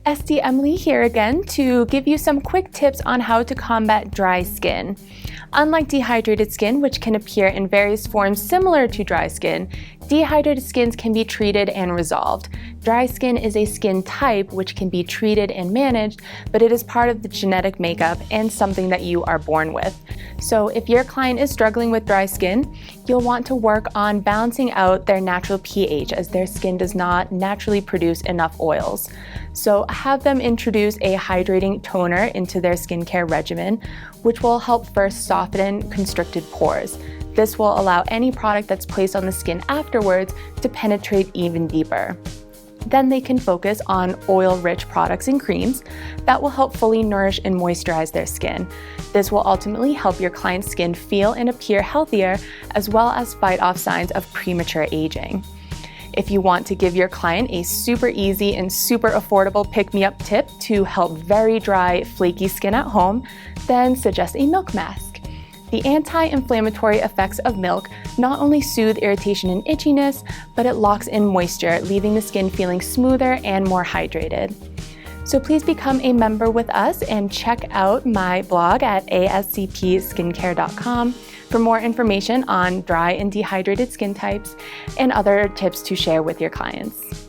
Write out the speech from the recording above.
SD Emily here again to give you some quick tips on how to combat dry skin. Unlike dehydrated skin, which can appear in various forms similar to dry skin, dehydrated skins can be treated and resolved. Dry skin is a skin type which can be treated and managed, but it is part of the genetic makeup and something that you are born with. So if your client is struggling with dry skin, you'll want to work on balancing out their natural pH as their skin does not naturally produce enough oils. So have them introduce a hydrating toner into their skincare regimen, which will help first soften constricted pores. This will allow any product that's placed on the skin afterwards to penetrate even deeper. Then they can focus on oil-rich products and creams that will help fully nourish and moisturize their skin. This will ultimately help your client's skin feel and appear healthier, as well as fight off signs of premature aging. If you want to give your client a super easy and super affordable pick-me-up tip to help very dry, flaky skin at home, then suggest a milk mask. The anti-inflammatory effects of milk not only soothe irritation and itchiness, but it locks in moisture, leaving the skin feeling smoother and more hydrated. So please become a member with us and check out my blog at ascpskincare.com for more information on dry and dehydrated skin types and other tips to share with your clients.